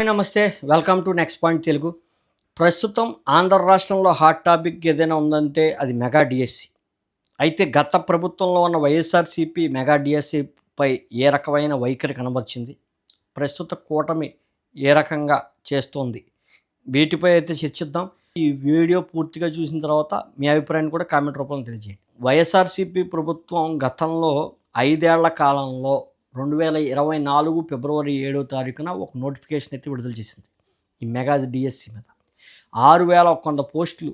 నమస్తే, welcome to next point Telugu. ప్రస్తుతం ఆంధ్ర రాష్ట్రంలో హాట్ టాపిక్ ఏదైనా ఉందంటే అది మెగా డిఎస్సి. అయితే గత ప్రభుత్వంలో ఉన్న వైఎస్ఆర్సీపీ మెగా డిఎస్సిపై ఏ రకమైన వైఖరి కనబరిచింది, ప్రస్తుత కూటమి ఏ రకంగా చేస్తోంది, వీటిపై అయితే చర్చిద్దాం. ఈ వీడియో పూర్తిగా చూసిన తర్వాత మీ అభిప్రాయాన్ని కూడా కామెంట్ రూపంలో తెలియజేయండి. వైఎస్ఆర్సీపీ ప్రభుత్వం గతంలో 5 ఏళ్ల కాలంలో 2024 ఫిబ్రవరి 7వ తారీఖున ఒక నోటిఫికేషన్ అయితే విడుదల చేసింది ఈ మెగా డిఎస్సి మీద. 6,100 పోస్టులు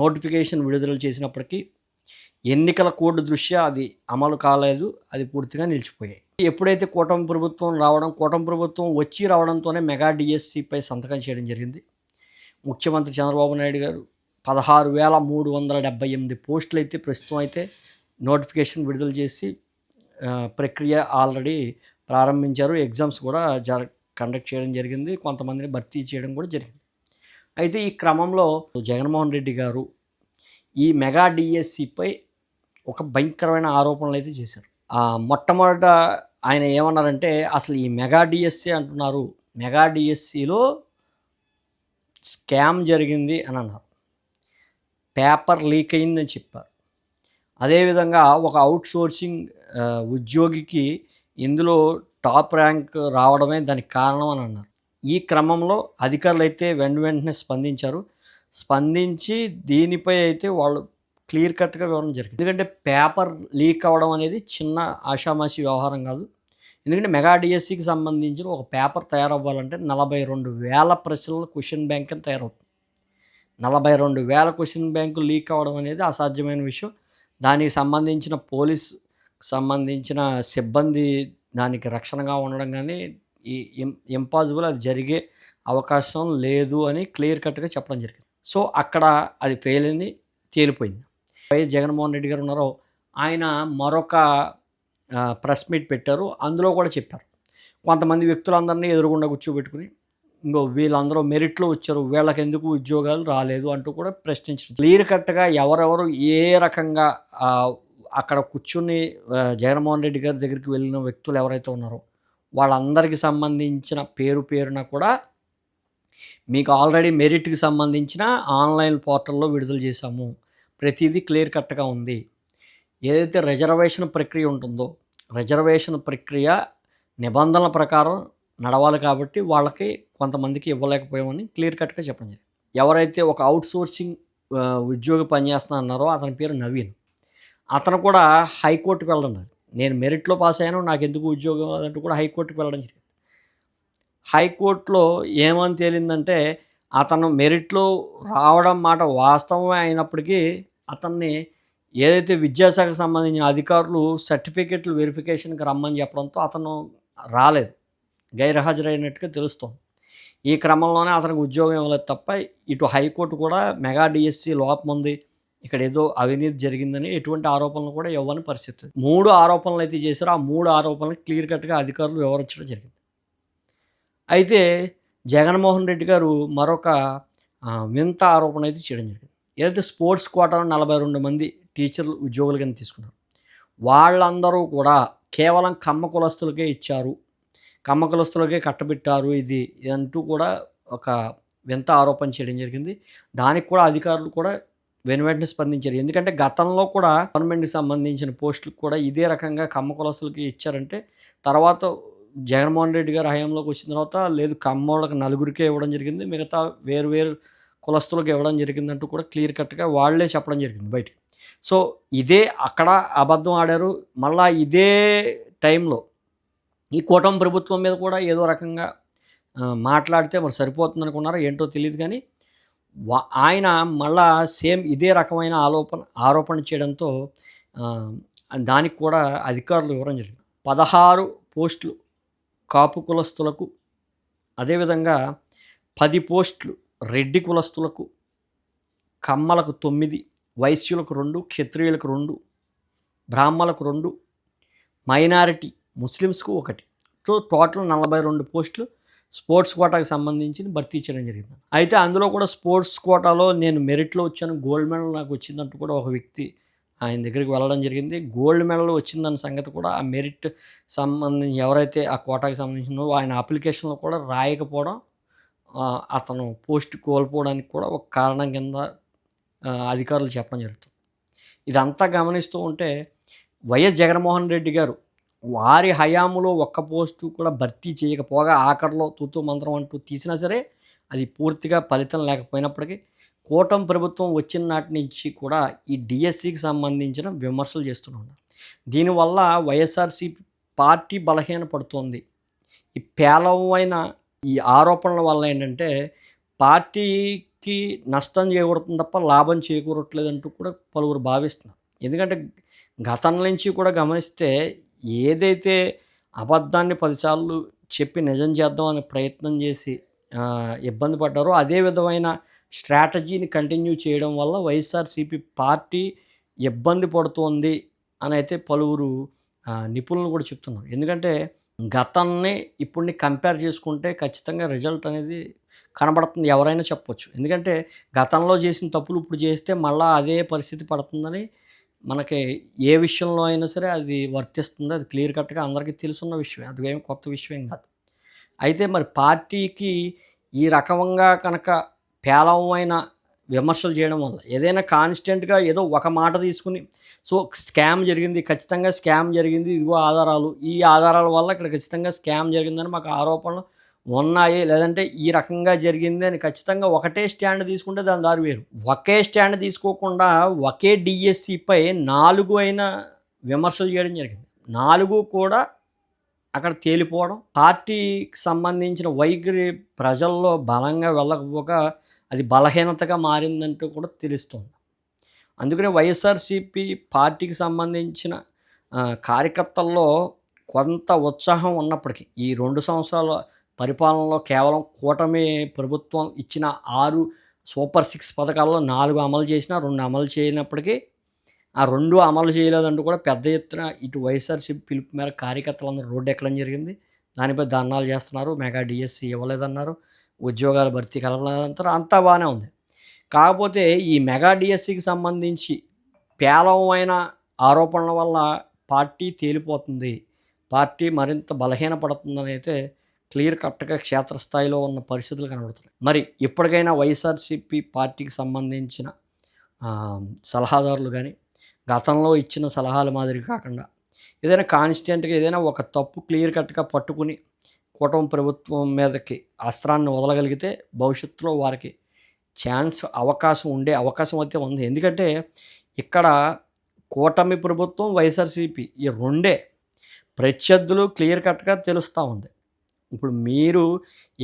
నోటిఫికేషన్ విడుదల చేసినప్పటికీ ఎన్నికల కోడ్ దృష్ట్యా అది అమలు కాలేదు, అది పూర్తిగా నిలిచిపోయాయి. ఎప్పుడైతే కూటమి ప్రభుత్వం రావడంతోనే మెగా డిఎస్సిపై సంతకం చేయడం జరిగింది. ముఖ్యమంత్రి చంద్రబాబు నాయుడు గారు 16,378 పోస్టులు అయితే ప్రస్తుతం అయితే నోటిఫికేషన్ విడుదల చేసి ప్రక్రియ ఆల్రెడీ ప్రారంభించారు. ఎగ్జామ్స్ కూడా కండక్ట్ చేయడం జరిగింది, కొంతమందిని భర్తీ చేయడం కూడా జరిగింది. అయితే ఈ క్రమంలో జగన్మోహన్ రెడ్డి గారు ఈ మెగా డిఎస్సిపై ఒక భయంకరమైన ఆరోపణలు అయితే చేశారు. మొట్టమొదట ఆయన ఏమన్నారంటే, అసలు ఈ మెగా డిఎస్సి అంటున్నారు, మెగా డిఎస్సిలో స్కామ్ జరిగింది అని అన్నారు, పేపర్ లీక్ అయిందని చెప్పారు. అదేవిధంగా ఒక అవుట్సోర్సింగ్ ఉద్యోగికి ఇందులో టాప్ ర్యాంక్ రావడమే దానికి కారణం అని అన్నారు. ఈ క్రమంలో అధికారులు అయితే వెంటనే స్పందించి దీనిపై అయితే వాళ్ళు క్లియర్ కట్గా వివరణ జరిగింది. ఎందుకంటే పేపర్ లీక్ అవ్వడం అనేది చిన్న ఆషామాషి వ్యవహారం కాదు. ఎందుకంటే మెగా డిఎస్సికి సంబంధించిన ఒక పేపర్ తయారవ్వాలంటే 42,000 ప్రశ్నల క్వశ్చన్ బ్యాంక్ అని తయారవుతుంది. 42,000 క్వశ్చన్ బ్యాంకు లీక్ అవ్వడం అనేది అసాధ్యమైన విషయం. దానికి సంబంధించిన పోలీస్ సంబంధించిన సిబ్బంది దానికి రక్షణగా ఉండడం కానీ ఈ ఇంపాసిబుల్, అది జరిగే అవకాశం లేదు అని క్లియర్ కట్గా చెప్పడం జరిగింది. సో అక్కడ అది ఫెయిల్ అని తేలిపోయింది. వైఎస్ జగన్మోహన్ రెడ్డి గారు ఉన్నారో ఆయన మరొక ప్రెస్ మీట్ పెట్టారు. అందులో కూడా చెప్పారు, కొంతమంది వ్యక్తులందరినీ ఎదురుగుండా కూర్చోబెట్టుకుని వీళ్ళందరూ మెరిట్లో వచ్చారు, వీళ్ళకి ఎందుకు ఉద్యోగాలు రాలేదు అంటూ కూడా ప్రశ్నించారు. క్లియర్ కట్గా ఎవరెవరు ఏ రకంగా అక్కడ కూర్చుని జగన్మోహన్ రెడ్డి గారి దగ్గరికి వెళ్ళిన వ్యక్తులు ఎవరైతే ఉన్నారో వాళ్ళందరికీ సంబంధించిన పేరున కూడా మీకు ఆల్రెడీ మెరిట్కి సంబంధించిన ఆన్లైన్ పోర్టల్లో విడుదల చేశాము, ప్రతిదీ క్లియర్ కట్గా ఉంది. ఏదైతే రిజర్వేషన్ ప్రక్రియ ఉంటుందో రిజర్వేషన్ ప్రక్రియ నిబంధనల ప్రకారం నడవాలి కాబట్టి వాళ్ళకి కొంతమందికి ఇవ్వలేకపోయామని క్లియర్ కట్గా చెప్పడం జరిగింది. ఎవరైతే ఒక అవుట్సోర్సింగ్ ఉద్యోగి పనిచేస్తున్నా అన్నారో అతని పేరు నవీన్. అతను కూడా హైకోర్టుకు వెళ్ళడం, నేను మెరిట్లో పాస్ అయ్యాను, నాకు ఎందుకు ఉద్యోగం అదంటూ కూడా హైకోర్టుకు వెళ్ళడం జరిగింది. హైకోర్టులో ఏమని తేలిందంటే, అతను మెరిట్లో రావడం మాట వాస్తవమే అయినప్పటికీ అతన్ని ఏదైతే విద్యాశాఖకు సంబంధించిన అధికారులు సర్టిఫికెట్లు వెరిఫికేషన్కి రమ్మని చెప్పడంతో అతను రాలేదు, గైర్హాజరైనట్టుగా తెలుస్తోంది. ఈ క్రమంలోనే అతనికి ఉద్యోగం ఇవ్వలేదు తప్ప ఇటు హైకోర్టు కూడా మెగా డిఎస్సి లోపం ఉంది, ఇక్కడ ఏదో అవినీతి జరిగిందని ఎటువంటి ఆరోపణలు కూడా ఇవ్వని పరిస్థితి. 3 ఆరోపణలు అయితే చేశారు. ఆ 3 ఆరోపణలు క్లియర్ కట్గా అధికారులు వివరించడం జరిగింది. అయితే జగన్మోహన్ రెడ్డి గారు మరొక వింత ఆరోపణ అయితే చేయడం జరిగింది. ఏదైతే స్పోర్ట్స్ కోటాలో 42 మంది టీచర్లు ఉద్యోగులు కింద తీసుకున్నారు, వాళ్ళందరూ కూడా కేవలం కమ్మ కులస్తులకే ఇచ్చారు, కమ్మ కులస్తులకే కట్టబెట్టారు ఇది అంటూ కూడా ఒక వింత ఆరోపణ చేయడం జరిగింది. దానికి కూడా అధికారులు కూడా వెంటనే స్పందించారు. ఎందుకంటే గతంలో కూడా గవర్నమెంట్కి సంబంధించిన పోస్టులకు కూడా ఇదే రకంగా కమ్మ కులస్తులకి ఇచ్చారంటే, తర్వాత జగన్మోహన్ రెడ్డి గారు హయాంలోకి వచ్చిన తర్వాత లేదు కమ్మోళ్ళకి 4గురికే ఇవ్వడం జరిగింది, మిగతా వేరు కులస్తులకు ఇవ్వడం జరిగిందంటూ కూడా క్లియర్ కట్గా వాళ్ళే చెప్పడం జరిగింది బయటికి. సో ఇదే అక్కడ అబద్ధం ఆడారు. మళ్ళా ఇదే టైంలో ఈ కూటమి ప్రభుత్వం మీద కూడా ఏదో రకంగా మాట్లాడితే మరి సరిపోతుంది అనుకున్నారో ఏంటో తెలియదు, కానీ ఆయన మళ్ళా సేమ్ ఇదే రకమైన ఆరోపణ చేయడంతో దానికి కూడా అధికారులు వివరం జరిగింది. 16 పోస్టులు కాపు కులస్తులకు, అదేవిధంగా 10 పోస్టులు రెడ్డి కులస్తులకు, కమ్మలకు 9, వైశ్యులకు 2, క్షత్రియులకు 2, బ్రాహ్మణులకు 2, మైనారిటీ ముస్లిమ్స్కు 1. సో టోటల్ 42 పోస్టులు స్పోర్ట్స్ కోటాకు సంబంధించి భర్తీ చేయడం జరిగింది. అయితే అందులో కూడా స్పోర్ట్స్ కోటాలో నేను మెరిట్లో వచ్చాను, గోల్డ్ మెడల్ నాకు వచ్చిందంటూ కూడా ఒక వ్యక్తి ఆయన దగ్గరికి వెళ్ళడం జరిగింది. గోల్డ్ మెడల్ వచ్చిందన్న సంగతి కూడా ఆ మెరిట్ సంబంధించి ఎవరైతే ఆ కోటాకి సంబంధించినో ఆయన అప్లికేషన్‌లో కూడా రాయకపోవడం అతను పోస్ట్ కోల్పోవడానికి కూడా ఒక కారణం కింద అధికారులు చెప్పడం జరుగుతుంది. ఇదంతా గమనిస్తూ ఉంటే వైఎస్ జగన్మోహన్ రెడ్డి గారు వారి హయాంలో ఒక్క పోస్టు కూడా భర్తీ చేయకపోగా ఆఖరిలో తూతూ మంత్రం అంటూ తీసినా సరే అది పూర్తిగా ఫలితం లేకపోయినప్పటికీ కూటమి ప్రభుత్వం వచ్చిన నాటి నుంచి కూడా ఈ డిఎస్సికి సంబంధించిన విమర్శలు చేస్తూనే ఉన్నారు. దీనివల్ల వైఎస్ఆర్సీపీ పార్టీ బలహీనపడుతోంది. ఈ పేలవమైన ఈ ఆరోపణల వల్ల ఏంటంటే పార్టీకి నష్టం చేకూరుతుంది తప్ప లాభం చేకూరట్లేదంటూ కూడా పలువురు భావిస్తున్నారు. ఎందుకంటే గతం నుంచి కూడా గమనిస్తే ఏదైతే అబద్ధాన్ని 10 సార్లు చెప్పి నిజం చేద్దాం అనే ప్రయత్నం చేసి ఇబ్బంది పడ్డారో అదే విధమైన స్ట్రాటజీని కంటిన్యూ చేయడం వల్ల వైఎస్ఆర్సీపీ పార్టీ ఇబ్బంది పడుతోంది అని అయితే పలువురు నిపుణులు కూడా చెప్తున్నారు. ఎందుకంటే గతాన్ని ఇప్పుడుని కంపేర్ చేసుకుంటే ఖచ్చితంగా రిజల్ట్ అనేది కనబడుతుంది, ఎవరైనా చెప్పొచ్చు. ఎందుకంటే గతంలో చేసిన తప్పులు ఇప్పుడు చేస్తే మళ్ళీ అదే పరిస్థితి పడుతుందని మనకి ఏ విషయంలో అయినా సరే అది వర్తిస్తుంది. అది క్లియర్ కట్గా అందరికీ తెలుసున్న విషయమే, అదేం కొత్త విషయం కాదు. అయితే మరి పార్టీకి ఈ రకంగా కనుక పేలవమైన విమర్శలు చేయడం వల్ల ఏదైనా కాన్స్టెంట్గా ఏదో ఒక మాట తీసుకుని సో స్కామ్ జరిగింది, ఖచ్చితంగా స్కామ్ జరిగింది, ఇదిగో ఆధారాలు, ఈ ఆధారాల వల్ల ఇక్కడ ఖచ్చితంగా స్కామ్ జరిగిందని మాకు ఆరోపణలు ఉన్నాయి, లేదంటే ఈ రకంగా జరిగింది అని ఖచ్చితంగా ఒకటే స్టాండ్ తీసుకుంటే దాని దారి వేరు. ఒకే స్టాండ్ తీసుకోకుండా ఒకే డిఎస్సిపై 4 అయినా విమర్శలు చేయడం జరిగింది. 4 కూడా అక్కడ తేలిపోవడం, పార్టీకి సంబంధించిన వైఖరి ప్రజల్లో బలంగా వెళ్ళకపోగా అది బలహీనతగా మారిందంటూ కూడా తెలుస్తుంది. అందుకనే వైఎస్ఆర్సీపీ పార్టీకి సంబంధించిన కార్యకర్తల్లో కొంత ఉత్సాహం ఉన్నప్పటికీ ఈ 2 సంవత్సరాల పరిపాలనలో కేవలం కూటమి ప్రభుత్వం ఇచ్చిన 6 సూపర్ 6 పథకాల్లో 4 అమలు చేసినా 2 అమలు చేయనప్పటికీ ఆ 2 అమలు చేయలేదంటూ కూడా పెద్ద ఎత్తున ఇటు వైఎస్ఆర్సీపీ పిలుపు మేర కార్యకర్తలందరూ రోడ్డు ఎక్కడం జరిగింది. దానిపై ధర్నాలు చేస్తున్నారు. మెగా డిఎస్సి ఇవ్వలేదన్నారు, ఉద్యోగాల భర్తీ కలపలేదంటారు, అంతా బాగానే ఉంది. కాకపోతే ఈ మెగా డిఎస్సికి సంబంధించి పేలవమైన ఆరోపణల వల్ల పార్టీ తేలిపోతుంది, పార్టీ మరింత బలహీనపడుతుందని అయితే క్లియర్ కట్గా క్షేత్రస్థాయిలో ఉన్న పరిస్థితులు కనబడుతున్నాయి. మరి ఇప్పటికైనా వైఎస్ఆర్సీపీ పార్టీకి సంబంధించిన సలహాదారులు కానీ గతంలో ఇచ్చిన సలహాల మాదిరి కాకుండా ఏదైనా కాన్స్టెంట్గా ఏదైనా ఒక తప్పు క్లియర్ కట్గా పట్టుకుని కూటమి ప్రభుత్వం మీదకి అస్త్రాన్ని వదలగలిగితే భవిష్యత్తులో వారికి అవకాశం అయితే ఉంది. ఎందుకంటే ఇక్కడ కూటమి ప్రభుత్వం వైఎస్ఆర్సీపీ ఈ రెండే ప్రత్యర్థులు క్లియర్ కట్గా తెలుస్తూ ఉంది. ఇప్పుడు మీరు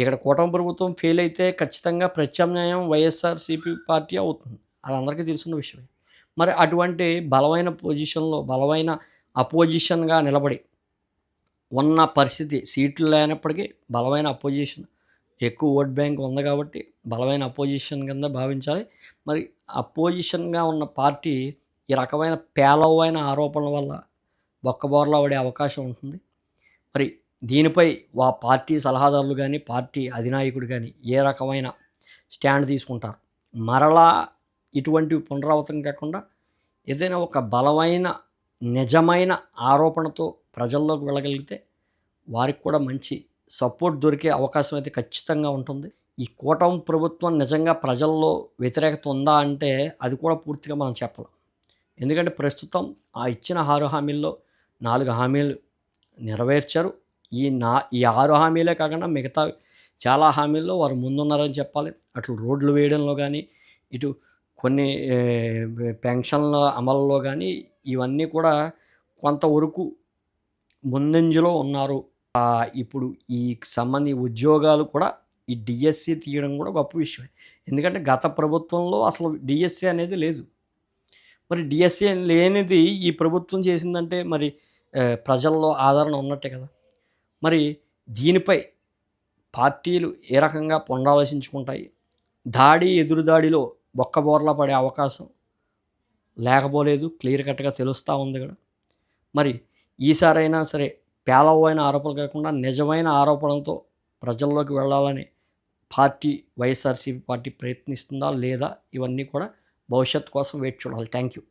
ఇక్కడ కూటమి ప్రభుత్వం ఫెయిల్ అయితే ఖచ్చితంగా ప్రత్యామ్నాయం వైఎస్ఆర్సీపీ పార్టీ అవుతుంది, అది అందరికీ తెలుసున్న విషయమే. మరి అటువంటి బలమైన పొజిషన్లో బలమైన అపోజిషన్గా నిలబడి ఉన్న పరిస్థితి, సీట్లు లేనప్పటికీ బలమైన అపోజిషన్, ఎక్కువ ఓట్ బ్యాంక్ ఉంది కాబట్టి బలమైన అపోజిషన్ కింద భావించాలి. మరి అపోజిషన్గా ఉన్న పార్టీ ఈ రకమైన పేలవమైన ఆరోపణల వల్ల బొక్కబోర్లా పడే అవకాశం ఉంటుంది. మరి దీనిపై పార్టీ సలహాదారులు కానీ పార్టీ అధినాయకుడు కానీ ఏ రకమైన స్టాండ్ తీసుకుంటారు, మరలా ఇటువంటివి పునరావృతం కాకుండా ఏదైనా ఒక బలమైన నిజమైన ఆరోపణతో ప్రజల్లోకి వెళ్ళగలిగితే వారికి కూడా మంచి సపోర్ట్ దొరికే అవకాశం అయితే ఖచ్చితంగా ఉంటుంది. ఈ కూటమి ప్రభుత్వం నిజంగా ప్రజల్లో వ్యతిరేకత ఉందా అంటే అది కూడా పూర్తిగా మనం చెప్పలేం. ఎందుకంటే ప్రస్తుతం ఇచ్చిన 6 హామీల్లో 4 హామీలు నెరవేర్చారు. ఈ 6 హామీలే కాకుండా మిగతా చాలా హామీల్లో వారు ముందున్నారని చెప్పాలి. అటు రోడ్లు వేయడంలో కానీ, ఇటు కొన్ని పెన్షన్ల అమలులో కానీ ఇవన్నీ కూడా కొంతవరకు ముందంజలో ఉన్నారు. ఇప్పుడు ఈ ఉద్యోగాలు కూడా ఈ డిఎస్సి తీయడం కూడా గొప్ప విషయమే. ఎందుకంటే గత ప్రభుత్వంలో అసలు డిఎస్సి అనేది లేదు. మరి డిఎస్సి లేనిది ఈ ప్రభుత్వం చేసిందంటే మరి ప్రజల్లో ఆదరణ ఉన్నట్టే కదా. మరి దీనిపై పార్టీలు ఏ రకంగా పునరాలోచించుకుంటాయి, ఎదురుదాడిలో బొక్కబోర్లా పడే అవకాశం లేకపోలేదు, క్లియర్ కట్గా తెలుస్తూ ఉంది కదా. మరి ఈసారైనా సరే పేలవమైన ఆరోపణలు కాకుండా నిజమైన ఆరోపణలతో ప్రజల్లోకి వెళ్ళాలని వైఎస్ఆర్సీపీ పార్టీ ప్రయత్నిస్తుందా లేదా, ఇవన్నీ కూడా భవిష్యత్తు కోసం వేచి చూడాలి. Thank you.